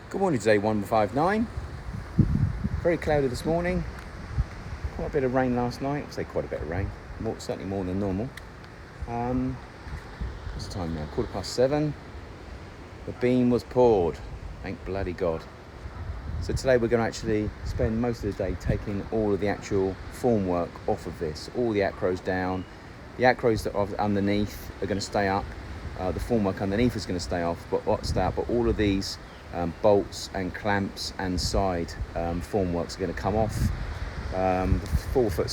Good morning, day 159. Very cloudy this morning. Quite a bit of rain last night. I'd say quite a bit of rain. Certainly more than normal. What's the time now? 7:15. The beam was poured. Thank bloody God. So today we're going to actually spend most of the day taking all of the actual formwork off of this. All the acros down. The acros that are underneath are going to stay up. The formwork underneath is going to stay off, but all of these bolts and clamps and side formworks are going to come off. The 4 foot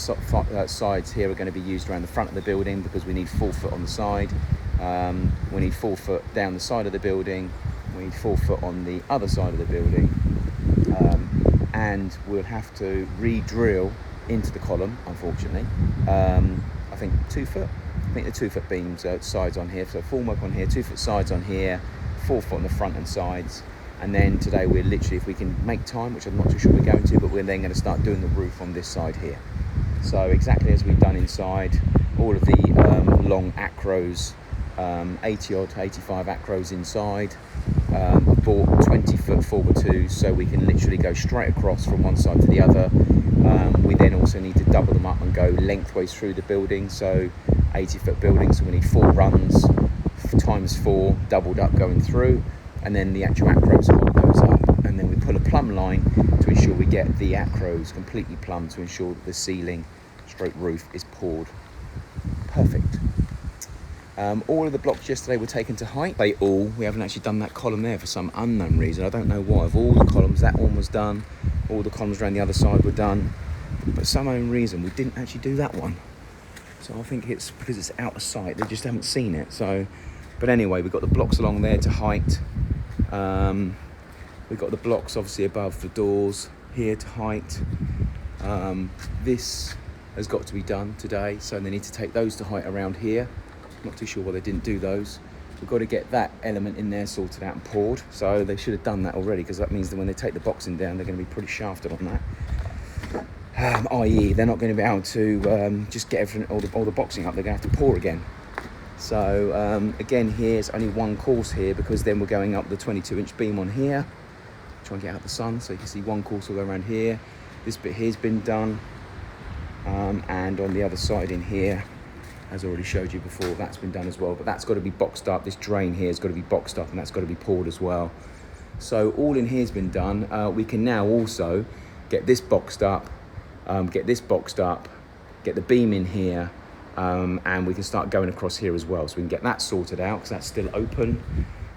sides here are going to be used around the front of the building because we need 4 foot on the side. We need 4 foot down the side of the building. We need 4 foot on the other side of the building. And we'll have to re-drill into the column, unfortunately. I think 2 foot. I think the 2 foot beams sides on here. So formwork on here, 2 foot sides on here, 4 foot on the front and sides. And then today we're literally, if we can make time, which I'm not too sure we're going to, but we're then going to start doing the roof on this side here. So exactly as we've done inside, all of the long acros, 80 odd, 85 acros inside. I bought 20 foot 4x2s so we can literally go straight across from one side to the other. We then also need to double them up and go lengthways through the building. So 80 foot building, so we need 4 runs times 4 doubled up going through. And then the actual acros hold those up, and then we pull a plumb line to ensure we get the acros completely plumbed to ensure that the ceiling stroke roof is poured. Perfect. All of the blocks yesterday were taken to height. We haven't actually done that column there for some unknown reason. I don't know why. Of all the columns, that one was done. All the columns around the other side were done. But for some unknown reason, we didn't actually do that one. So I think it's because it's out of sight. They just haven't seen it. So, but anyway, we've got the blocks along there to height. We've got the blocks obviously above the doors here to height. This has got to be done today, so they need to take those to height around here. Not too sure why they didn't do those. We've got to get that element in there sorted out and poured, so they should have done that already, because that means that when they take the boxing down, they're going to be pretty shafted on that. I.e. they're not going to be able to just get everything, all the boxing up. They're going to have to pour again. So again, here's only one course here, because then we're going up the 22-inch beam on here. Try and get out the sun so you can see one course all around here. This bit here's been done, and on the other side in here, as I already showed you before, that's been done as well. But that's got to be boxed up. This drain here has got to be boxed up, and that's got to be poured as well. So all in here's been done. We can now also get this boxed up, get the beam in here. And we can start going across here as well, so we can get that sorted out because that's still open.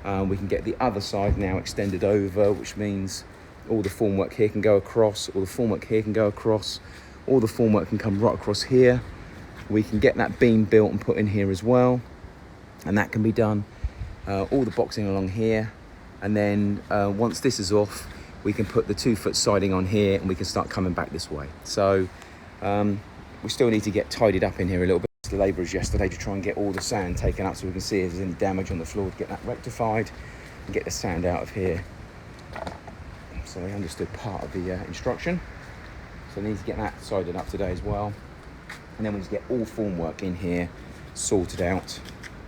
We can get the other side now extended over, which means all the formwork here can go across, all the formwork here can go across, all the formwork can come right across here. We can get that beam built and put in here as well, and that can be done. All the boxing along here, and then once this is off, we can put the 2 foot siding on here, and we can start coming back this way. So we still need to get tidied up in here a little bit. The labourers yesterday to try and get all the sand taken up so we can see if there's any damage on the floor, to get that rectified and get the sand out of here. So they understood part of the instruction. So I need to get that sided up today as well. And then we need to get all formwork in here sorted out.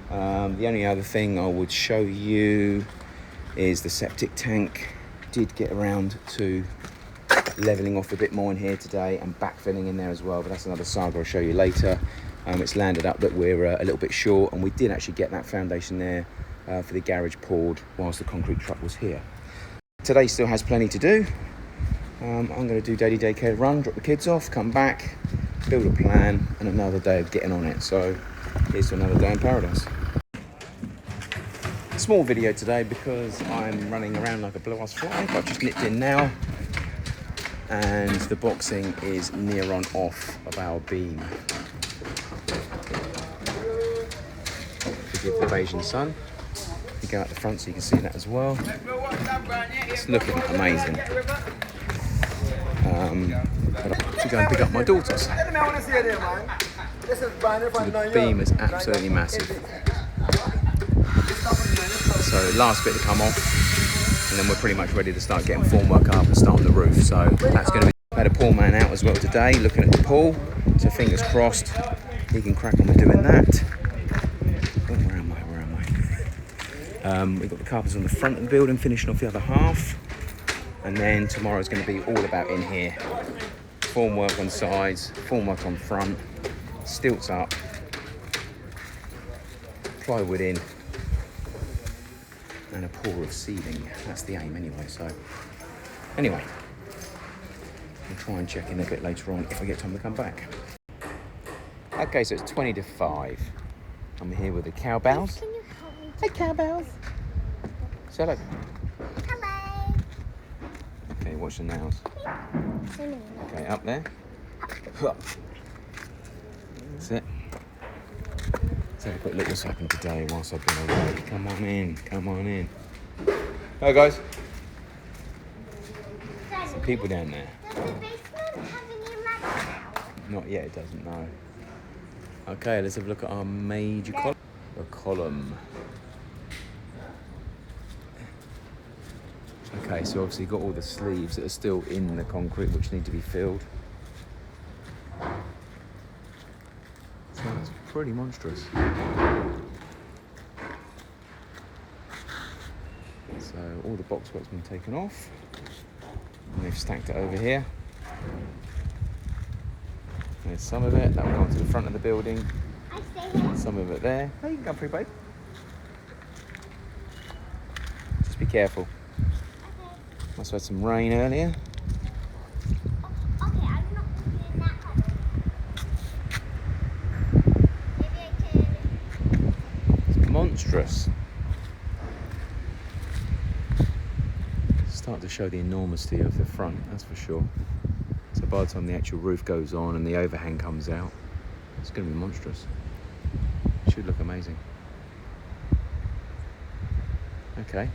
The only other thing I would show you is the septic tank. Did get around to levelling off a bit more in here today and backfilling in there as well, but that's another saga I'll show you later. It's landed up that we're a little bit short, and we did actually get that foundation there for the garage poured whilst the concrete truck was here. Today still has plenty to do. I'm going to do daily daycare run, drop the kids off, come back, build a plan, and another day of getting on it. So here's to another day in paradise. Small video today because I'm running around like a blue-ass fly, but I've just nipped in now, and the boxing is near on off of our beam. With the Asian sun, you go out the front so you can see that as well. It's looking amazing. But I have to go and pick up my daughters. So the beam is absolutely massive. So last bit to come off, and then we're pretty much ready to start getting formwork up and start on the roof. So that's going to be. I had a poor man out as well today, looking at the pool. So fingers crossed, he can crack on with doing that. Where am I? We've got the carpenters on the front of the building finishing off the other half. And then tomorrow's going to be all about in here. Formwork on sides, formwork on front, stilts up, plywood in, and a pour of ceiling. That's the aim anyway, so. Anyway, we'll try and check in a bit later on if I get time to come back. Okay, so it's 20 to 5. I'm here with the cowbells. Can you help me? Hey, cowbells. Say hello. Hello. Okay, watch the nails. Okay, up there. That's it. Let's have a quick look what's happened today whilst I've been away. Come on in, come on in. Hi guys. Some people down there. Does the basement have any ladder now? Not yet, it doesn't, no. Okay, let's have a look at our major column. A column. Okay, so obviously you've got all the sleeves that are still in the concrete which need to be filled. So that's pretty monstrous. So all the boxwork's been taken off. And they've stacked it over here. There's some of it, that will go to the front of the building. I stay here. Some of it there. Hey, you can come through, babe. Just be careful. Okay. Must have had some rain earlier. Oh, okay, I'm not in that hole. Maybe I can. It's monstrous. Start to show the enormity of the front, that's for sure. So by the time the actual roof goes on and the overhang comes out, it's going to be monstrous. Should look amazing. Okay.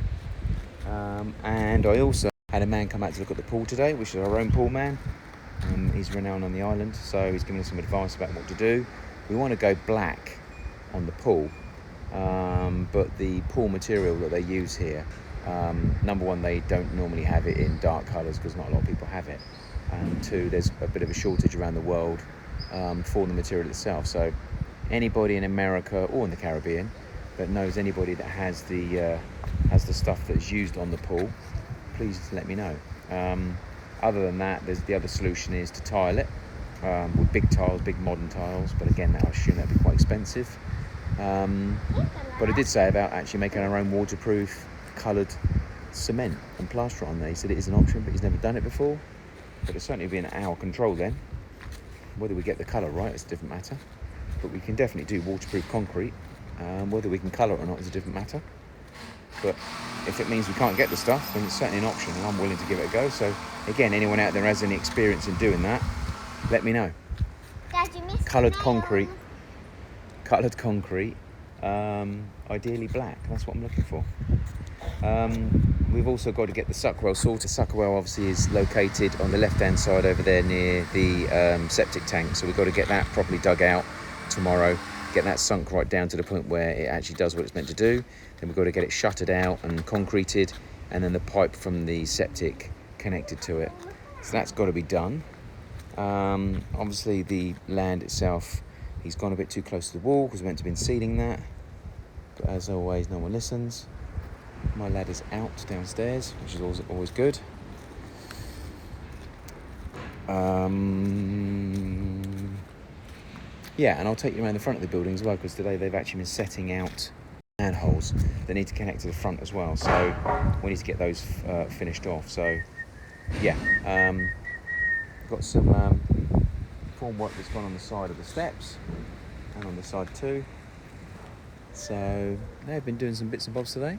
And I also had a man come out to look at the pool today, which is our own pool man. He's renowned on the island, so he's giving us some advice about what to do. We want to go black on the pool, but the pool material that they use here, number one, they don't normally have it in dark colours because not a lot of people have it. And two, there's a bit of a shortage around the world for the material itself. So anybody in America or in the Caribbean that knows anybody that has the stuff that's used on the pool, please let me know. Other than that, there's the other solution is to tile it with big tiles, big modern tiles. But again, I assume that'd be quite expensive. But I did say about actually making our own waterproof coloured cement and plaster on there. He said it is an option, but he's never done it before. But it'll certainly be in our control then. Whether we get the colour right is a different matter. But we can definitely do waterproof concrete. Whether we can colour it or not is a different matter. But if it means we can't get the stuff, then it's certainly an option, and I'm willing to give it a go. So again, anyone out there has any experience in doing that, let me know. Dad, you missed Coloured the nail. concrete. Coloured concrete. Ideally black. That's what I'm looking for. We've also got to get the suckwell sorted. Suckwell obviously is located on the left-hand side over there near the septic tank. So we've got to get that properly dug out tomorrow, get that sunk right down to the point where it actually does what it's meant to do. Then we've got to get it shuttered out and concreted, and then the pipe from the septic connected to it. So that's got to be done. Obviously the land itself, he's gone a bit too close to the wall because we're meant to have been sealing that. But as always, no one listens. My ladder's out downstairs, which is always good. Yeah, and I'll take you around the front of the building as well, because today they've actually been setting out manholes that need to connect to the front as well. So we need to get those finished off. So yeah, got some formwork that's gone on the side of the steps and on the side too. So they've been doing some bits and bobs today.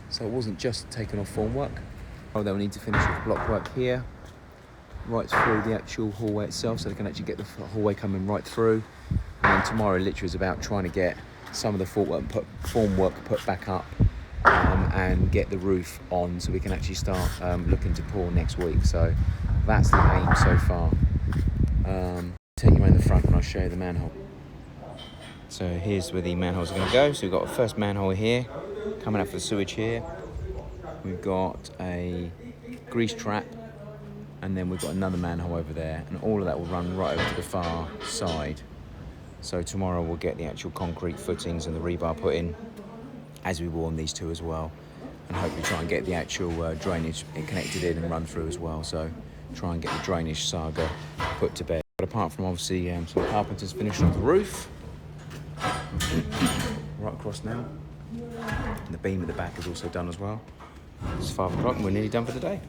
So it wasn't just taking off formwork. Oh, they'll need to finish off block work here, right through the actual hallway itself, so they can actually get the hallway coming right through. And then tomorrow literally is about trying to get some of the formwork put back up and get the roof on, so we can actually start looking to pour next week. So that's the aim so far. Take you around the front and I'll show you the manhole. So here's where the manholes are going to go. So we've got a first manhole here, coming up for the sewage here. We've got a grease trap, and then we've got another manhole over there, and all of that will run right over to the far side. So tomorrow we'll get the actual concrete footings and the rebar put in, as we will on these two as well. and hopefully try and get the actual drainage connected in and run through as well. So try and get the drainage saga put to bed. But apart from obviously some carpenters finished off the roof, right across now, and the beam at the back is also done as well. It's 5 o'clock and we're nearly done for the day.